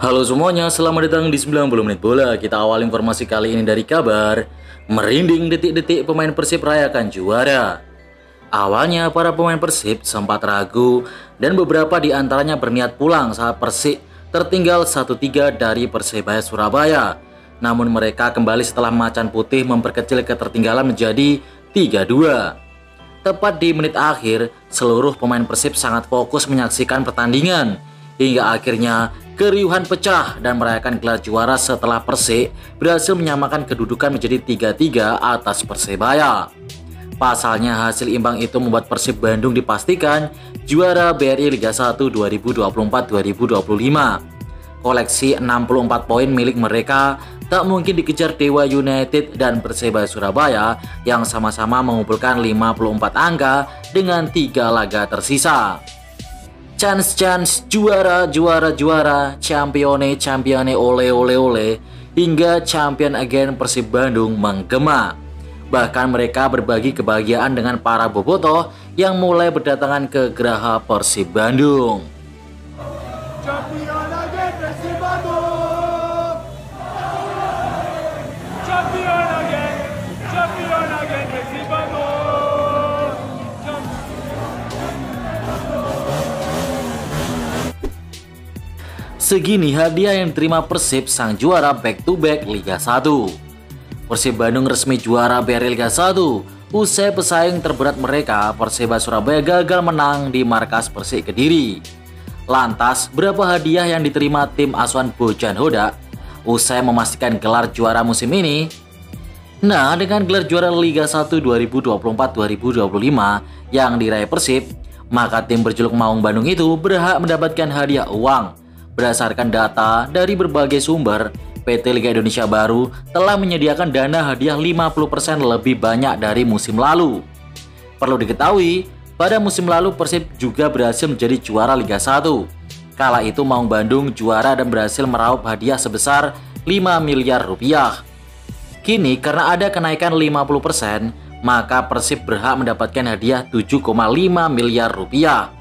Halo semuanya, selamat datang di 90 menit bola. Kita awal informasi kali ini dari kabar merinding detik-detik pemain Persib rayakan juara. Awalnya para pemain Persib sempat ragu dan beberapa di antaranya berniat pulang saat Persib tertinggal 1-3 dari Persebaya Surabaya. Namun mereka kembali setelah Macan Putih memperkecil ketertinggalan menjadi 3-2. Tepat di menit akhir, seluruh pemain Persib sangat fokus menyaksikan pertandingan hingga akhirnya keriuhan pecah dan merayakan gelar juara setelah Persib berhasil menyamakan kedudukan menjadi 3-3 atas Persebaya. Pasalnya hasil imbang itu membuat Persib Bandung dipastikan juara BRI Liga 1 2024-2025. Koleksi 64 poin milik mereka tak mungkin dikejar Dewa United dan Persebaya Surabaya yang sama-sama mengumpulkan 54 angka dengan 3 laga tersisa. Chance juara champione ole hingga champion again Persib Bandung menggema. Bahkan mereka berbagi kebahagiaan dengan para bobotoh yang mulai berdatangan ke Geraha Persib Bandung. Champion again Persib Bandung. Champion again Persib Bandung. Segini hadiah yang diterima Persib sang juara back to back Liga 1. Persib Bandung resmi juara BRI Liga 1 usai pesaing terberat mereka Persebaya Surabaya gagal menang di markas Persik Kediri. Lantas, berapa hadiah yang diterima tim asuhan Bojan Hodak usai memastikan gelar juara musim ini? Nah, dengan gelar juara Liga 1 2024-2025 yang diraih Persib, maka tim berjuluk Maung Bandung itu berhak mendapatkan hadiah uang. Berdasarkan data dari berbagai sumber, PT Liga Indonesia Baru telah menyediakan dana hadiah 50% lebih banyak dari musim lalu. Perlu diketahui, pada musim lalu Persib juga berhasil menjadi juara Liga 1. Kala itu Maung Bandung juara dan berhasil meraup hadiah sebesar 5 miliar rupiah. Kini karena ada kenaikan 50%, maka Persib berhak mendapatkan hadiah 7,5 miliar rupiah.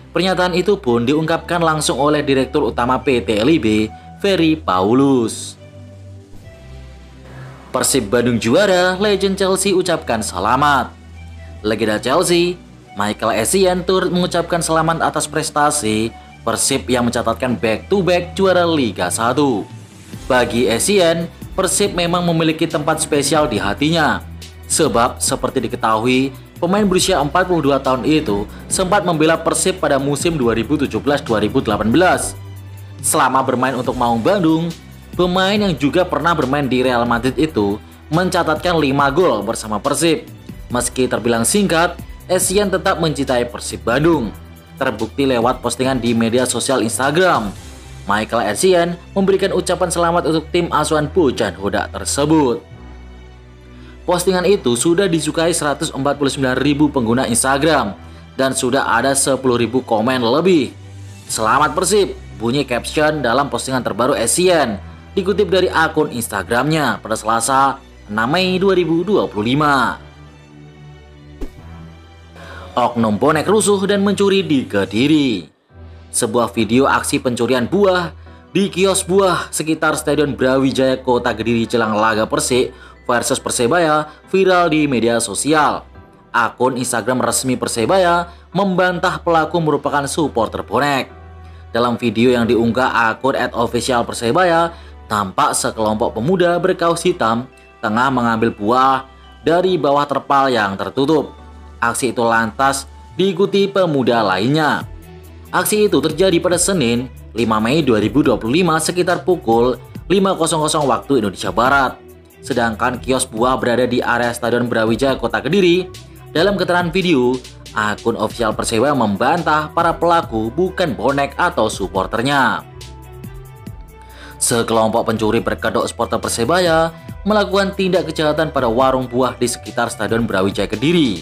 Pernyataan itu pun diungkapkan langsung oleh Direktur Utama PT LIB, Ferry Paulus. Persib Bandung juara, legend Chelsea ucapkan selamat. Legenda Chelsea, Michael Essien turut mengucapkan selamat atas prestasi Persib yang mencatatkan back-to-back juara Liga 1. Bagi Essien, Persib memang memiliki tempat spesial di hatinya. Sebab seperti diketahui, pemain berusia 42 tahun itu sempat membela Persib pada musim 2017-2018. Selama bermain untuk Maung Bandung, pemain yang juga pernah bermain di Real Madrid itu mencatatkan 5 gol bersama Persib. Meski terbilang singkat, Essien tetap mencintai Persib Bandung. Terbukti lewat postingan di media sosial Instagram. Michael Essien memberikan ucapan selamat untuk tim asuhan Bojan Hodak tersebut. Postingan itu sudah disukai 149.000 pengguna Instagram dan sudah ada 10.000 komen lebih. Selamat Persib, bunyi caption dalam postingan terbaru Essien, dikutip dari akun Instagramnya pada Selasa 6 Mei 2025. Oknum bonek rusuh dan mencuri di Kediri. Sebuah video aksi pencurian buah di kios buah sekitar Stadion Brawijaya Kota Kediri jelang laga Persik versus Persebaya viral di media sosial. Akun Instagram resmi Persebaya membantah pelaku merupakan supporter bonek. Dalam video yang diunggah akun @officialpersebaya, tampak sekelompok pemuda berkaos hitam tengah mengambil buah dari bawah terpal yang tertutup. Aksi itu lantas diikuti pemuda lainnya. Aksi itu terjadi pada Senin 5 Mei 2025 sekitar pukul 5.00 waktu Indonesia Barat. Sedangkan kios buah berada di area Stadion Brawijaya Kota Kediri. Dalam keterangan video, akun official Persebaya membantah para pelaku bukan bonek atau supporternya. Sekelompok pencuri berkedok supporter Persebaya melakukan tindak kejahatan pada warung buah di sekitar Stadion Brawijaya Kediri.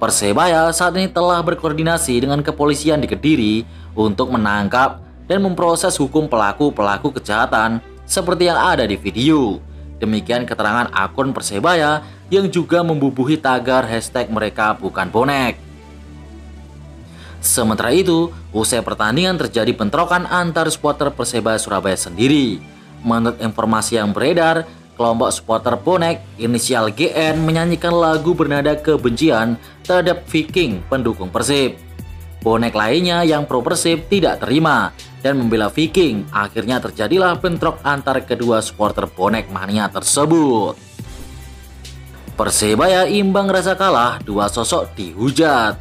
Persebaya saat ini telah berkoordinasi dengan kepolisian di Kediri untuk menangkap dan memproses hukum pelaku-pelaku kejahatan seperti yang ada di video. Demikian keterangan akun Persebaya yang juga membubuhi tagar hashtag mereka bukan bonek. Sementara itu, usai pertandingan terjadi bentrokan antar supporter Persebaya Surabaya sendiri. Menurut informasi yang beredar, kelompok supporter bonek inisial GN menyanyikan lagu bernada kebencian terhadap Viking pendukung Persib. Bonek lainnya yang pro Persib tidak terima dan membela Viking. Akhirnya terjadilah bentrok antar kedua supporter bonek mania tersebut. Persebaya imbang rasa kalah, dua sosok dihujat.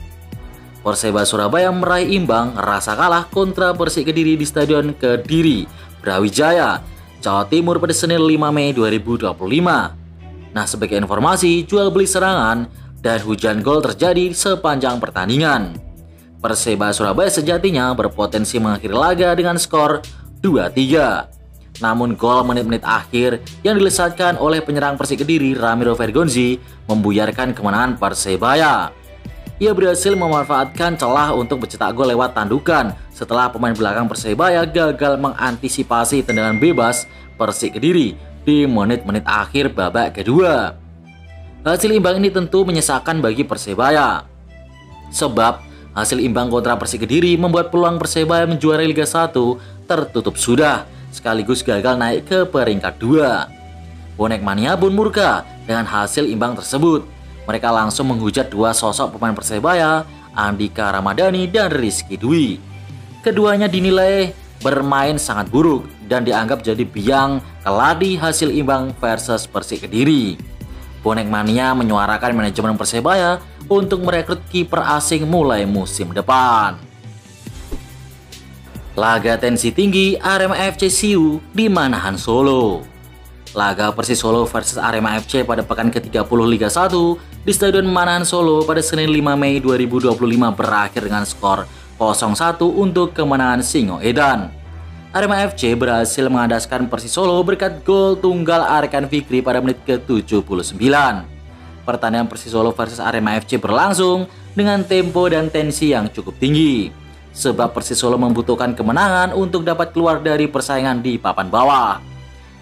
Persebaya Surabaya meraih imbang rasa kalah kontra Persik Kediri di Stadion Kediri, Brawijaya, Jawa Timur pada Senin 5 Mei 2025. Nah, sebagai informasi, jual beli serangan dan hujan gol terjadi sepanjang pertandingan. Persebaya Surabaya sejatinya berpotensi mengakhiri laga dengan skor 2-3. Namun gol menit-menit akhir yang dilesatkan oleh penyerang Persik Kediri Ramiro Vergonzi membuyarkan kemenangan Persebaya. Ia berhasil memanfaatkan celah untuk mencetak gol lewat tandukan setelah pemain belakang Persebaya gagal mengantisipasi tendangan bebas Persik Kediri di menit-menit akhir babak kedua. Hasil imbang ini tentu menyesakan bagi Persebaya. Sebab hasil imbang kontra Persik Kediri membuat peluang Persebaya menjuarai Liga 1 tertutup sudah, sekaligus gagal naik ke peringkat 2. Bonek mania pun murka dengan hasil imbang tersebut. Mereka langsung menghujat dua sosok pemain Persebaya, Andika Ramadhani dan Rizky Dwi. Keduanya dinilai bermain sangat buruk dan dianggap jadi biang keladi hasil imbang versus Persik Kediri. Bonek mania menyuarakan manajemen Persebaya untuk merekrut kiper asing mulai musim depan. Laga tensi tinggi Arema FC Siu di Manahan Solo. Laga Persis Solo versus Arema FC pada pekan ke-30 Liga 1 di Stadion Manahan Solo pada Senin 5 Mei 2025 berakhir dengan skor 0-1 untuk kemenangan Singo Edan. Arema FC berhasil mengandaskan Persis Solo berkat gol tunggal Arkan Fikri pada menit ke-79. Pertandingan Persis Solo versus Arema FC berlangsung dengan tempo dan tensi yang cukup tinggi. Sebab Persis Solo membutuhkan kemenangan untuk dapat keluar dari persaingan di papan bawah.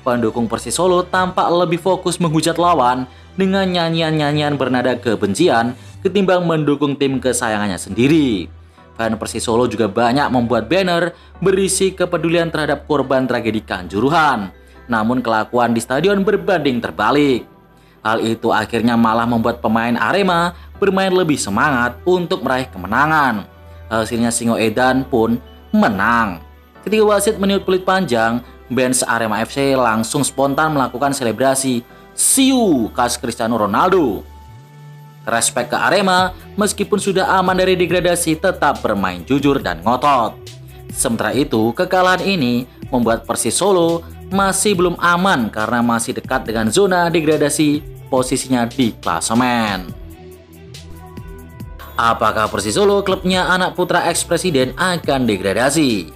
Pendukung Persis Solo tampak lebih fokus menghujat lawan dengan nyanyian-nyanyian bernada kebencian ketimbang mendukung tim kesayangannya sendiri. Fan Persis Solo juga banyak membuat banner berisi kepedulian terhadap korban tragedi Kanjuruhan. Namun kelakuan di stadion berbanding terbalik. Hal itu akhirnya malah membuat pemain Arema bermain lebih semangat untuk meraih kemenangan. Hasilnya Singo Edan pun menang. Ketika wasit meniup peluit panjang, fans Arema FC langsung spontan melakukan selebrasi Siu khas Cristiano Ronaldo. Respek ke Arema, meskipun sudah aman dari degradasi, tetap bermain jujur dan ngotot. Sementara itu, kekalahan ini membuat Persis Solo masih belum aman karena masih dekat dengan zona degradasi posisinya di klasemen. Apakah Persis Solo, klubnya anak putra ex-presiden, akan degradasi?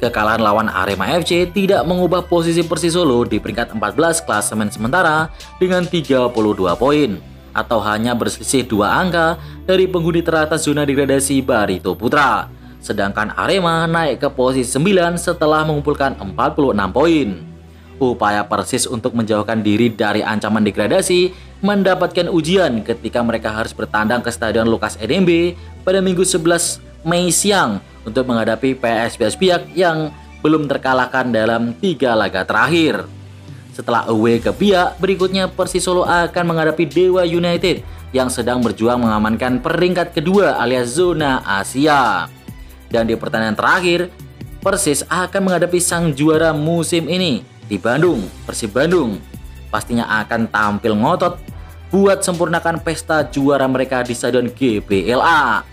Kekalahan lawan Arema FC tidak mengubah posisi Persis Solo di peringkat 14 klasemen sementara dengan 32 poin. Atau hanya berselisih 2 angka dari penghuni teratas zona degradasi Barito Putra. Sedangkan Arema naik ke posisi 9 setelah mengumpulkan 46 poin. Upaya Persis untuk menjauhkan diri dari ancaman degradasi mendapatkan ujian ketika mereka harus bertandang ke Stadion Lukas NMB pada Minggu 11 Mei siang untuk menghadapi PSBS Biak yang belum terkalahkan dalam 3 laga terakhir. Setelah away ke Biak, berikutnya Persis Solo akan menghadapi Dewa United yang sedang berjuang mengamankan peringkat kedua alias zona Asia. Dan di pertandingan terakhir, Persis akan menghadapi sang juara musim ini di Bandung, Persib Bandung. Pastinya akan tampil ngotot buat sempurnakan pesta juara mereka di Stadion GBLA.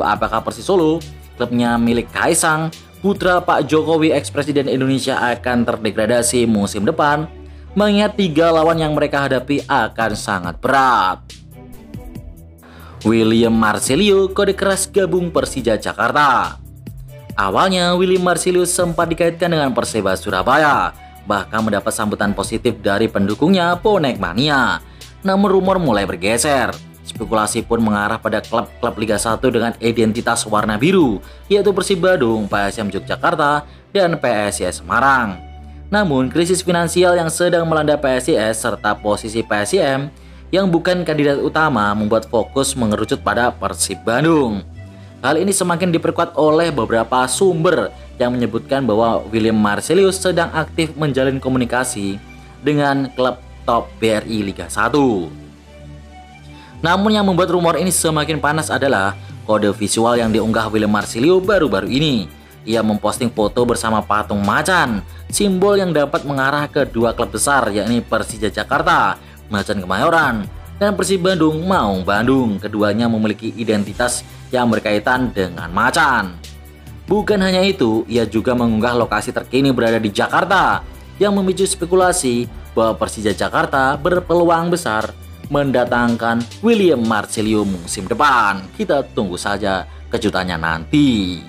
Apakah Persis Solo, klubnya milik Kaisang, putra Pak Jokowi ex-presiden Indonesia, akan terdegradasi musim depan? Mengingat 3 lawan yang mereka hadapi akan sangat berat. William Marcelio kode keras gabung Persija Jakarta. Awalnya William Marcelio sempat dikaitkan dengan Persebaya Surabaya, bahkan mendapat sambutan positif dari pendukungnya Bonek Mania. Namun rumor mulai bergeser. Spekulasi pun mengarah pada klub-klub Liga 1 dengan identitas warna biru, yaitu Persib Bandung, PSM Yogyakarta, dan PSIS Semarang. Namun, krisis finansial yang sedang melanda PSIS serta posisi PSIM yang bukan kandidat utama membuat fokus mengerucut pada Persib Bandung. Hal ini semakin diperkuat oleh beberapa sumber yang menyebutkan bahwa William Marcelius sedang aktif menjalin komunikasi dengan klub top BRI Liga 1. Namun yang membuat rumor ini semakin panas adalah kode visual yang diunggah William Marcelius baru-baru ini. Ia memposting foto bersama patung macan, simbol yang dapat mengarah ke dua klub besar yakni Persija Jakarta, Macan Kemayoran, dan Persib Bandung, Maung Bandung. Keduanya memiliki identitas yang berkaitan dengan macan. Bukan hanya itu, ia juga mengunggah lokasi terkini berada di Jakarta yang memicu spekulasi bahwa Persija Jakarta berpeluang besar mendatangkan William Marcelius musim depan. Kita tunggu saja kejutannya nanti.